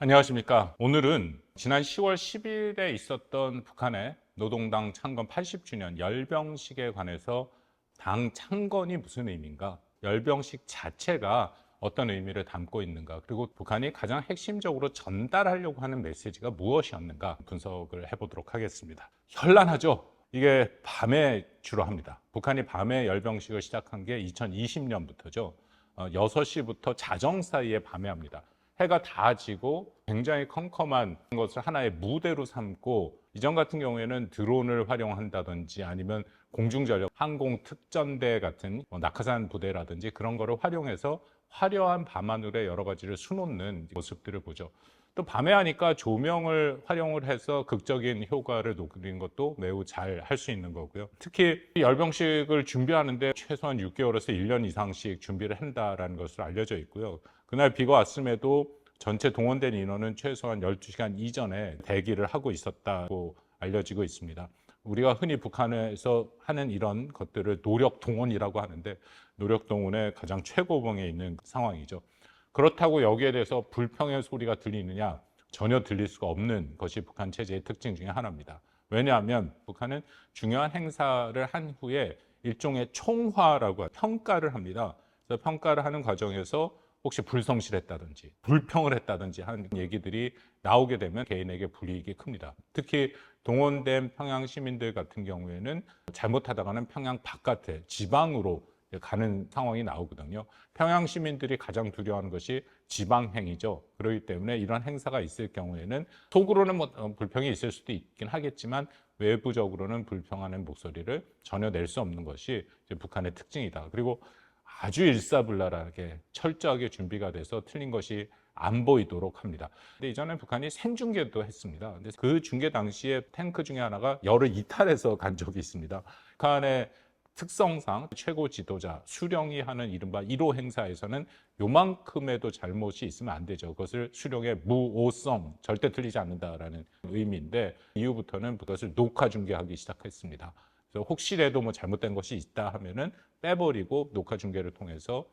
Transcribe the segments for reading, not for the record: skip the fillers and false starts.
안녕하십니까. 오늘은 지난 10월 10일에 있었던 북한의 노동당 창건 80주년 열병식에 관해서 당 창건이 무슨 의미인가, 열병식 자체가 어떤 의미를 담고 있는가, 그리고 북한이 가장 핵심적으로 전달하려고 하는 메시지가 무엇이었는가 분석을 해보도록 하겠습니다. 현란하죠? 이게 밤에 주로 합니다. 북한이 밤에 열병식을 시작한 게 2020년부터죠. 6시부터 자정 사이에 밤에 합니다. 해가 다 지고 굉장히 컴컴한 것을 하나의 무대로 삼고, 이전 같은 경우에는 드론을 활용한다든지 아니면 공중전력 항공특전대 같은 낙하산 부대라든지 그런 거를 활용해서 화려한 밤하늘에 여러 가지를 수놓는 모습들을 보죠. 또 밤에 하니까 조명을 활용을 해서 극적인 효과를 노리는 것도 매우 잘 할 수 있는 거고요. 특히 열병식을 준비하는데 최소한 6개월에서 1년 이상씩 준비를 한다라는 것으로 알려져 있고요. 그날 비가 왔음에도 전체 동원된 인원은 최소한 12시간 이전에 대기를 하고 있었다고 알려지고 있습니다. 우리가 흔히 북한에서 하는 이런 것들을 노력 동원이라고 하는데, 노력 동원의 가장 최고봉에 있는 상황이죠. 그렇다고 여기에 대해서 불평의 소리가 들리느냐? 전혀 들릴 수가 없는 것이 북한 체제의 특징 중에 하나입니다. 왜냐하면 북한은 중요한 행사를 한 후에 일종의 총화라고 평가를 합니다. 그래서 평가를 하는 과정에서 혹시 불성실했다든지 불평을 했다든지 하는 얘기들이 나오게 되면 개인에게 불이익이 큽니다. 특히 동원된 평양 시민들 같은 경우에는 잘못하다가는 평양 바깥에 지방으로 가는 상황이 나오거든요. 평양 시민들이 가장 두려워하는 것이 지방행위죠. 그렇기 때문에 이런 행사가 있을 경우에는 속으로는 불평이 있을 수도 있긴 하겠지만 외부적으로는 불평하는 목소리를 전혀 낼 수 없는 것이 이제 북한의 특징이다. 그리고 아주 일사불란하게 철저하게 준비가 돼서 틀린 것이 안 보이도록 합니다. 근데 이전에 북한이 생중계도 했습니다. 근데 그 중계 당시에 탱크 중에 하나가 열을 이탈해서 간 적이 있습니다. 북한의 특성상 최고 지도자 수령이 하는 이른바 1호 행사에서는 요만큼에도 잘못이 있으면 안 되죠. 그것을 수령의 무오성, 절대 틀리지 않는다라는 의미인데, 이후부터는 그것을 녹화 중계하기 시작했습니다. 그래서 혹시라도 잘못된 것이 있다 하면은 빼버리고 녹화 중계를 통해서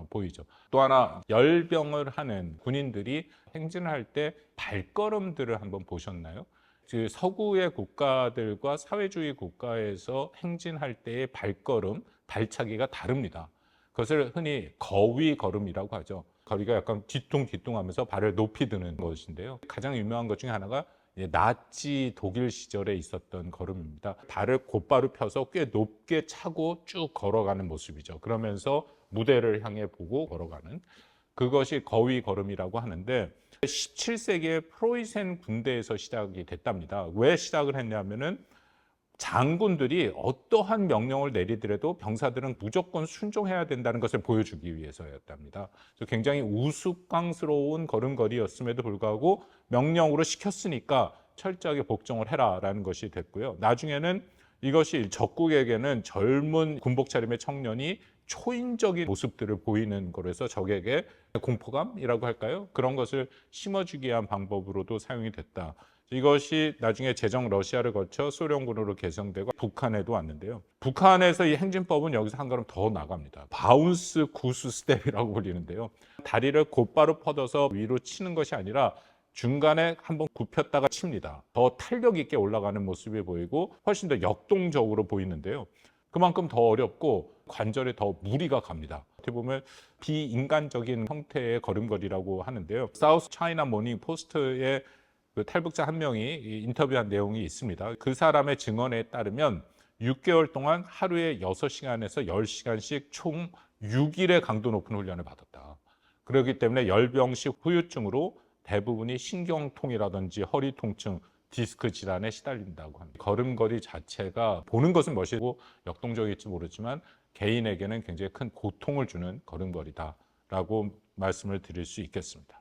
보이죠. 또 하나, 열병을 하는 군인들이 행진을 할 때 발걸음들을 한번 보셨나요? 그 서구의 국가들과 사회주의 국가에서 행진할 때의 발걸음, 발차기가 다릅니다. 그것을 흔히 거위 걸음이라고 하죠. 거리가 약간 뒤뚱뒤뚱하면서 발을 높이 드는 것인데요. 가장 유명한 것 중에 하나가 나치 독일 시절에 있었던 걸음입니다. 발을 곧바로 펴서 꽤 높게 차고 쭉 걸어가는 모습이죠. 그러면서 무대를 향해 보고 걸어가는, 그것이 거위 걸음이라고 하는데, 17세기에 프로이센 군대에서 시작이 됐답니다. 왜 시작을 했냐면은 장군들이 어떠한 명령을 내리더라도 병사들은 무조건 순종해야 된다는 것을 보여주기 위해서였답니다. 그래서 굉장히 우스꽝스러운 걸음걸이였음에도 불구하고 명령으로 시켰으니까 철저하게 복종을 해라라는 것이 됐고요. 나중에는 이것이 적국에게는 젊은 군복 차림의 청년이 초인적인 모습들을 보이는 거라서 적에게 공포감이라고 할까요? 그런 것을 심어주기 위한 방법으로도 사용이 됐다. 이것이 나중에 제정 러시아를 거쳐 소련군으로 개성되고 북한에도 왔는데요. 북한에서 이 행진법은 여기서 한 걸음 더 나갑니다. 바운스 구스 스텝이라고 불리는데요. 다리를 곧바로 뻗어서 위로 치는 것이 아니라 중간에 한번 굽혔다가 칩니다. 더 탄력 있게 올라가는 모습이 보이고 훨씬 더 역동적으로 보이는데요. 그만큼 더 어렵고 관절에 더 무리가 갑니다. 어떻게 보면 비인간적인 형태의 걸음걸이라고 하는데요. 사우스 차이나 모닝 포스트의 그 탈북자 한 명이 인터뷰한 내용이 있습니다. 그 사람의 증언에 따르면 6개월 동안 하루에 6시간에서 10시간씩 총 6일의 강도 높은 훈련을 받았다. 그렇기 때문에 열병식 후유증으로 대부분이 신경통이라든지 허리 통증, 디스크 질환에 시달린다고 합니다. 걸음걸이 자체가 보는 것은 멋있고 역동적일지 모르지만 개인에게는 굉장히 큰 고통을 주는 걸음걸이다라고 말씀을 드릴 수 있겠습니다.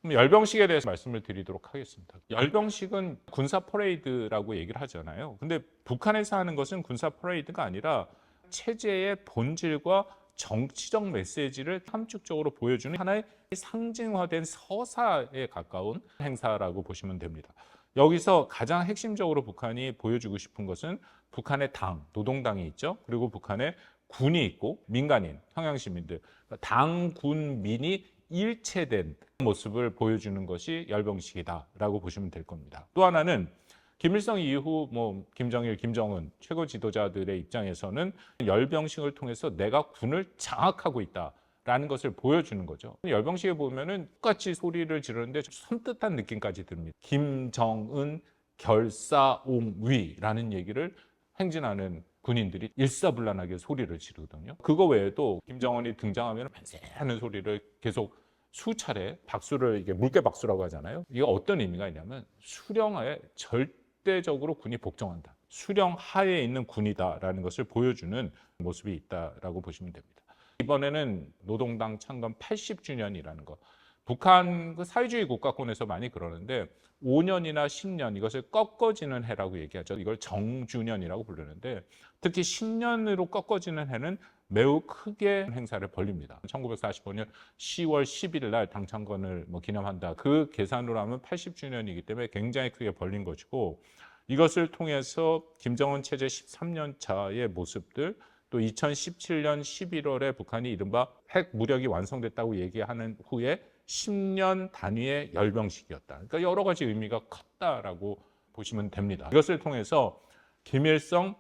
그럼 열병식에 대해서 말씀을 드리도록 하겠습니다. 열병식은 군사 퍼레이드라고 얘기를 하잖아요. 근데 북한에서 하는 것은 군사 퍼레이드가 아니라 체제의 본질과 정치적 메시지를 함축적으로 보여주는 하나의 상징화된 서사에 가까운 행사라고 보시면 됩니다. 여기서 가장 핵심적으로 북한이 보여주고 싶은 것은 북한의 당, 노동당이 있죠. 그리고 북한의 군이 있고 민간인, 평양 시민들, 당, 군, 민이 일체된 모습을 보여주는 것이 열병식이다라고 보시면 될 겁니다. 또 하나는 김일성 이후 김정일, 김정은 최고 지도자들의 입장에서는 열병식을 통해서 내가 군을 장악하고 있다라는 것을 보여주는 거죠. 열병식에 보면은 똑같이 소리를 지르는데 섬뜩한 느낌까지 듭니다. 김정은 결사옹위라는 얘기를 행진하는 군인들이 일사불란하게 소리를 지르거든요. 그거 외에도 김정은이 등장하면 만세하는 소리를 계속 수차례 박수를, 이게 물개 박수라고 하잖아요. 이게 어떤 의미가 있냐면 수령하에 절대적으로 군이 복종한다, 수령 하에 있는 군이다라는 것을 보여주는 모습이 있다라고 보시면 됩니다. 이번에는 노동당 창건 80주년이라는 거, 북한 그 사회주의 국가권에서 많이 그러는데 5년이나 10년 이것을 꺾어지는 해라고 얘기하죠. 이걸 정주년이라고 부르는데 특히 10년으로 꺾어지는 해는 매우 크게 행사를 벌립니다. 1945년 10월 11일 날 당창건을 기념한다. 그 계산으로 하면 80주년이기 때문에 굉장히 크게 벌린 것이고, 이것을 통해서 김정은 체제 13년 차의 모습들, 또 2017년 11월에 북한이 이른바 핵 무력이 완성됐다고 얘기하는 후에 10년 단위의 열병식이었다. 그러니까 여러 가지 의미가 컸다라고 보시면 됩니다. 이것을 통해서 김일성,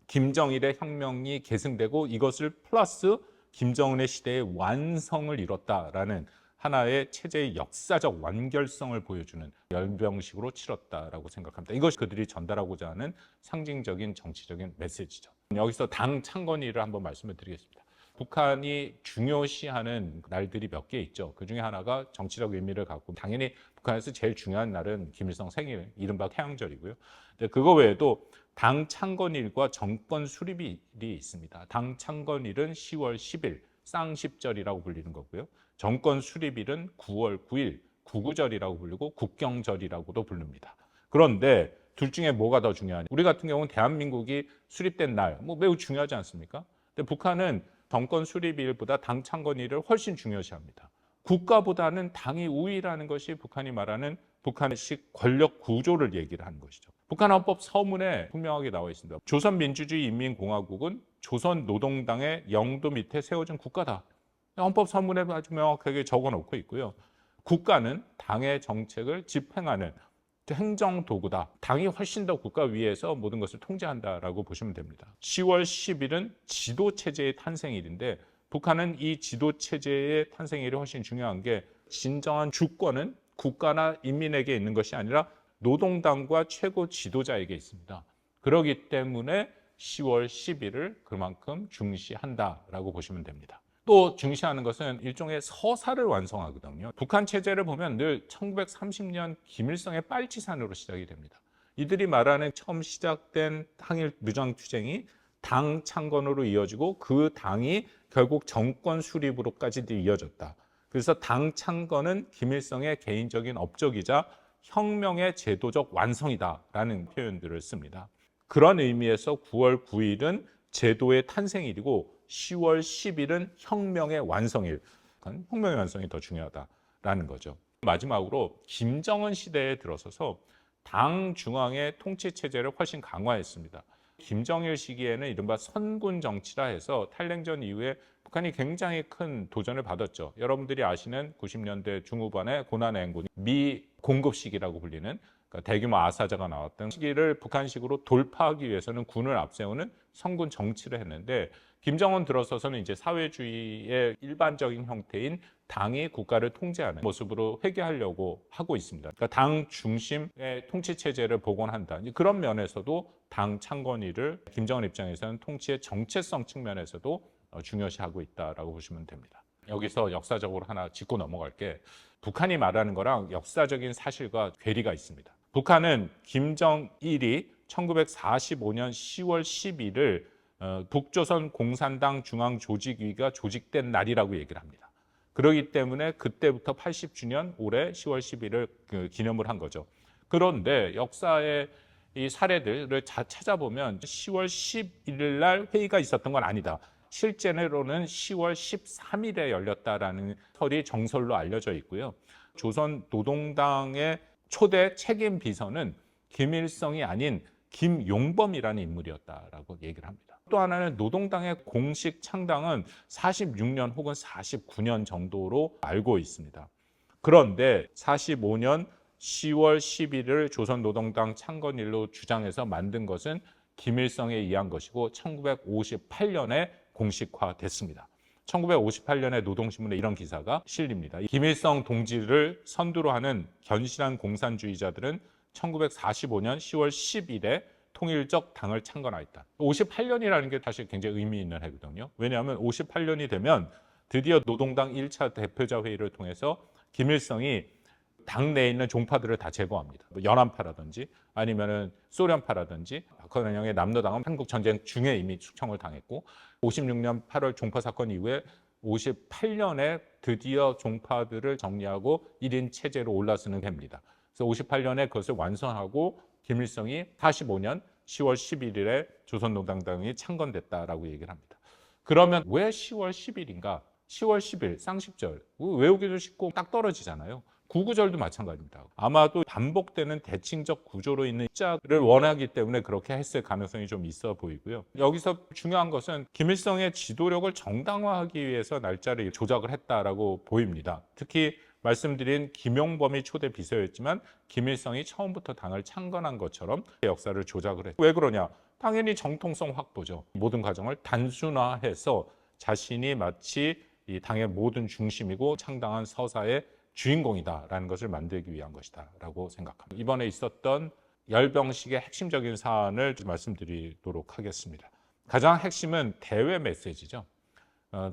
김정일의 혁명이 계승되고 이것을 플러스 김정은의 시대의 완성을 이뤘다라는 하나의 체제의 역사적 완결성을 보여주는 열병식으로 치렀다라고 생각합니다. 이것이 그들이 전달하고자 하는 상징적인 정치적인 메시지죠. 여기서 당 창건일을 한번 말씀을 드리겠습니다. 북한이 중요시하는 날들이 몇 개 있죠. 그 중에 하나가 정치적 의미를 갖고, 당연히 북한에서 제일 중요한 날은 김일성 생일, 이른바 태양절이고요. 그거 외에도 당 창건일과 정권 수립일이 있습니다. 당 창건일은 10월 10일, 쌍십절이라고 불리는 거고요. 정권 수립일은 9월 9일, 구구절이라고 불리고 국경절이라고도 부릅니다. 그런데 둘 중에 뭐가 더 중요하냐? 우리 같은 경우는 대한민국이 수립된 날 매우 중요하지 않습니까? 근데 북한은 정권 수립일보다 당 창건일을 훨씬 중요시합니다. 국가보다는 당이 우위라는 것이 북한이 말하는 북한식 권력 구조를 얘기를 하는 것이죠. 북한 헌법 서문에 분명하게 나와 있습니다. 조선민주주의 인민공화국은 조선노동당의 영도 밑에 세워진 국가다. 헌법 서문에 아주 명확하게 적어놓고 있고요. 국가는 당의 정책을 집행하는 행정도구다. 당이 훨씬 더 국가 위에서 모든 것을 통제한다라고 보시면 됩니다. 10월 10일은 지도체제의 탄생일인데 북한은 이 지도체제의 탄생일이 훨씬 중요한 게, 진정한 주권은 국가나 인민에게 있는 것이 아니라 노동당과 최고 지도자에게 있습니다. 그렇기 때문에 10월 10일을 그만큼 중시한다라고 보시면 됩니다. 또 중시하는 것은 일종의 서사를 완성하거든요. 북한 체제를 보면 늘 1930년 김일성의 빨치산으로 시작이 됩니다. 이들이 말하는 처음 시작된 항일 무장투쟁이 당 창건으로 이어지고 그 당이 결국 정권 수립으로까지도 이어졌다. 그래서 당 창건은 김일성의 개인적인 업적이자 혁명의 제도적 완성이다라는 표현들을 씁니다. 그런 의미에서 9월 9일은 제도의 탄생일이고 10월 10일은 혁명의 완성일, 혁명의 완성이 더 중요하다라는 거죠. 마지막으로 김정은 시대에 들어서서 당 중앙의 통치 체제를 훨씬 강화했습니다. 김정일 시기에는 이른바 선군 정치라 해서 탈냉전 이후에 북한이 굉장히 큰 도전을 받았죠. 여러분들이 아시는 90년대 중후반의 고난의 미 공급 시기라고 불리는, 그러니까 대규모 아사자가 나왔던 시기를 북한식으로 돌파하기 위해서는 군을 앞세우는 선군 정치를 했는데, 김정은 들어서서는 이제 사회주의의 일반적인 형태인 당이 국가를 통제하는 모습으로 회귀하려고 하고 있습니다. 그러니까 당 중심의 통치 체제를 복원한다. 그런 면에서도 당 창건일을 김정은 입장에서는 통치의 정체성 측면에서도 중요시하고 있다라고 보시면 됩니다. 여기서 역사적으로 하나 짚고 넘어갈 게, 북한이 말하는 거랑 역사적인 사실과 괴리가 있습니다. 북한은 김정일이 1945년 10월 10일을 북조선 공산당 중앙조직위가 조직된 날이라고 얘기를 합니다. 그렇기 때문에 그때부터 80주년 올해 10월 10일을 기념을 한 거죠. 그런데 역사의 이 사례들을 찾아보면 10월 11일 날 회의가 있었던 건 아니다. 실제로는 10월 13일에 열렸다라는 설이 정설로 알려져 있고요. 조선 노동당의 초대 책임 비서는 김일성이 아닌 김용범이라는 인물이었다라고 얘기를 합니다. 또 하나는 노동당의 공식 창당은 46년 혹은 49년 정도로 알고 있습니다. 그런데 45년 10월 11일 조선노동당 창건일로 주장해서 만든 것은 김일성에 의한 것이고 1958년에 공식화됐습니다. 1958년에 노동신문에 이런 기사가 실립니다. 김일성 동지를 선두로 하는 견실한 공산주의자들은 1945년 10월 10일에 통일적 당을 창건하였다. 58년이라는 게 사실 굉장히 의미 있는 해거든요. 왜냐하면 58년이 되면 드디어 노동당 1차 대표자 회의를 통해서 김일성이 당내에 있는 종파들을 다 제거합니다. 연합파라든지 아니면은 소련파라든지 박헌영의 남로당은 한국 전쟁 중에 이미 숙청을 당했고 56년 8월 종파 사건 이후에 58년에 드디어 종파들을 정리하고 1인 체제로 올라서는 됩니다. 그래서 58년에 그것을 완성하고 김일성이 45년 10월 11일에 조선노동당이 창건됐다라고 얘기를 합니다. 그러면 왜 10월 10일인가? 10월 10일 쌍십절 외우기도 쉽고 딱 떨어지잖아요. 구구절도 마찬가지입니다. 아마도 반복되는 대칭적 구조로 있는 숫자를 원하기 때문에 그렇게 했을 가능성이 좀 있어 보이고요. 여기서 중요한 것은 김일성의 지도력을 정당화하기 위해서 날짜를 조작을 했다라고 보입니다. 특히 말씀드린 김용범이 초대 비서였지만 김일성이 처음부터 당을 창건한 것처럼 역사를 조작을 했어요. 왜 그러냐? 당연히 정통성 확보죠. 모든 과정을 단순화해서 자신이 마치 이 당의 모든 중심이고 창당한 서사의 주인공이다라는 것을 만들기 위한 것이다라고 생각합니다. 이번에 있었던 열병식의 핵심적인 사안을 말씀드리도록 하겠습니다. 가장 핵심은 대외 메시지죠.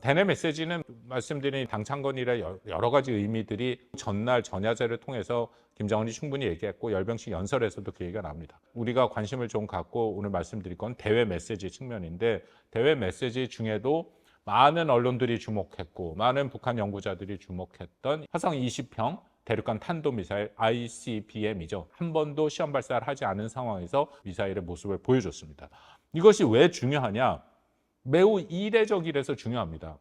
대내 메시지는 말씀드린 당 창건일의 여러 가지 의미들이 전날 전야제를 통해서 김정은이 충분히 얘기했고 열병식 연설에서도 그 얘기가 나옵니다. 우리가 관심을 좀 갖고 오늘 말씀드릴 건 대외 메시지 측면인데 대외 메시지 중에도 많은 언론들이 주목했고 많은 북한 연구자들이 주목했던 화성 20형 대륙간 탄도미사일 ICBM이죠. 한 번도 시험 발사를 하지 않은 상황에서 미사일의 모습을 보여줬습니다. 이것이 왜 중요하냐? 매우 이례적이라서 중요합니다.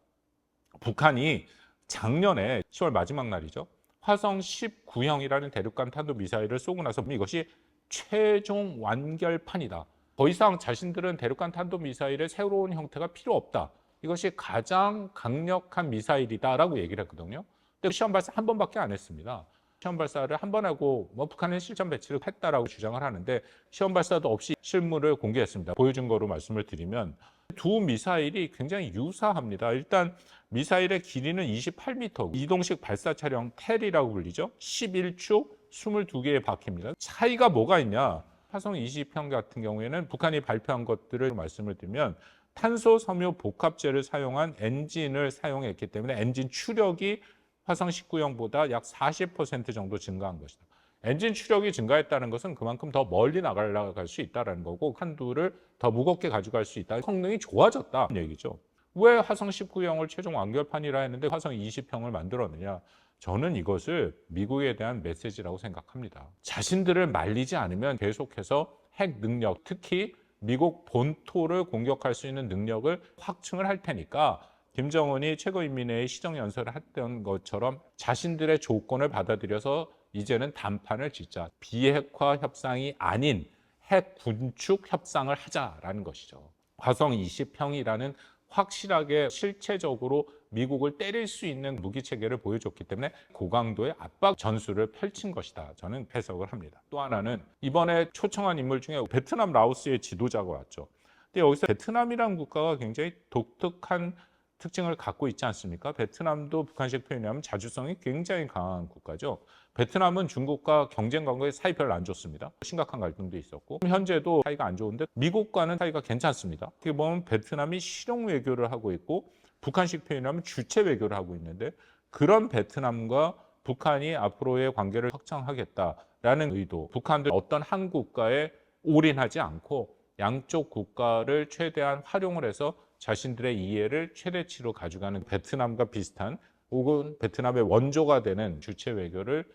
북한이 작년에 10월 마지막 날이죠. 화성 19형이라는 대륙간 탄도미사일을 쏘고 나서 이것이 최종 완결판이다. 더 이상 자신들은 대륙간 탄도미사일의 새로운 형태가 필요 없다. 이것이 가장 강력한 미사일이다라고 얘기를 했거든요. 근데 시험 발사 한 번밖에 안 했습니다. 시험 발사를 한 번 하고 북한은 실전 배치를 했다라고 주장을 하는데 시험 발사도 없이 실물을 공개했습니다. 보여준 거로 말씀을 드리면 두 미사일이 굉장히 유사합니다. 일단 미사일의 길이는 28m, 이동식 발사 차량 텔이라고 불리죠. 11축 22개의 바퀴입니다. 차이가 뭐가 있냐? 화성 20형 같은 경우에는 북한이 발표한 것들을 말씀을 드리면 탄소 섬유 복합재를 사용한 엔진을 사용했기 때문에 엔진 추력이 화성 19형보다 약 40% 정도 증가한 것이다. 엔진 추력이 증가했다는 것은 그만큼 더 멀리 나갈 수 있다는 거고 한두를 더 무겁게 가져갈 수 있다. 성능이 좋아졌다는 얘기죠. 왜 화성 19형을 최종 완결판이라 했는데 화성 20형을 만들었느냐? 저는 이것을 미국에 대한 메시지라고 생각합니다. 자신들을 말리지 않으면 계속해서 핵 능력, 특히 미국 본토를 공격할 수 있는 능력을 확충을 할 테니까 김정은이 최고인민회의 시정연설을 했던 것처럼 자신들의 조건을 받아들여서 이제는 단판을 짓자. 비핵화 협상이 아닌 핵 군축 협상을 하자라는 것이죠. 화성 20형이라는 확실하게 실체적으로 미국을 때릴 수 있는 무기체계를 보여줬기 때문에 고강도의 압박 전술을 펼친 것이다. 저는 해석을 합니다. 또 하나는 이번에 초청한 인물 중에 베트남, 라오스의 지도자가 왔죠. 근데 여기서 베트남이라는 국가가 굉장히 독특한 특징을 갖고 있지 않습니까? 베트남도 북한식 표현하면 자주성이 굉장히 강한 국가죠. 베트남은 중국과 경쟁 관계에 사이 별로 안 좋습니다. 심각한 갈등도 있었고 현재도 사이가 안 좋은데 미국과는 사이가 괜찮습니다. 어떻게 보면 베트남이 실용 외교를 하고 있고 북한식 표현하면 주체 외교를 하고 있는데 그런 베트남과 북한이 앞으로의 관계를 확장하겠다라는 의도, 북한도 어떤 한 국가에 올인하지 않고 양쪽 국가를 최대한 활용을 해서 자신들의 이해를 최대치로 가져가는 베트남과 비슷한 혹은 베트남의 원조가 되는 주체 외교를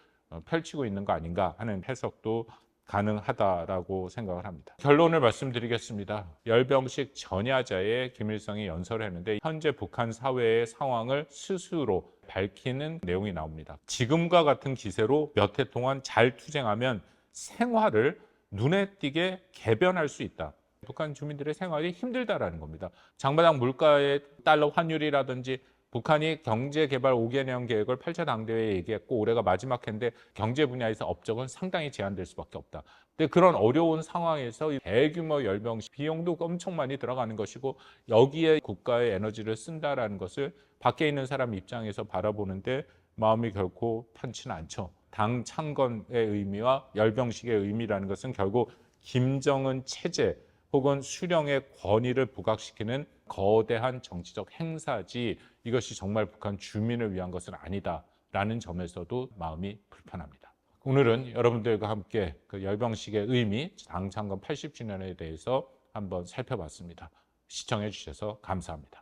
펼치고 있는 거 아닌가 하는 해석도 가능하다라고 생각을 합니다. 결론을 말씀드리겠습니다. 열병식 전야제에 김일성이 연설을 했는데 현재 북한 사회의 상황을 스스로 밝히는 내용이 나옵니다. 지금과 같은 기세로 몇 해 동안 잘 투쟁하면 생활을 눈에 띄게 개변할 수 있다. 북한 주민들의 생활이 힘들다라는 겁니다. 장마당 물가의 달러 환율이라든지 북한이 경제개발 5개년 계획을 8차 당대회에 얘기했고 올해가 마지막 해인데 경제 분야에서 업적은 상당히 제한될 수밖에 없다. 근데 그런 어려운 상황에서 대규모 열병식 비용도 엄청 많이 들어가는 것이고 여기에 국가의 에너지를 쓴다라는 것을 밖에 있는 사람 입장에서 바라보는데 마음이 결코 편치는 않죠. 당 창건의 의미와 열병식의 의미라는 것은 결국 김정은 체제 혹은 수령의 권위를 부각시키는 거대한 정치적 행사지 이것이 정말 북한 주민을 위한 것은 아니다라는 점에서도 마음이 불편합니다. 오늘은 여러분들과 함께 그 열병식의 의미, 당 창건 80주년에 대해서 한번 살펴봤습니다. 시청해 주셔서 감사합니다.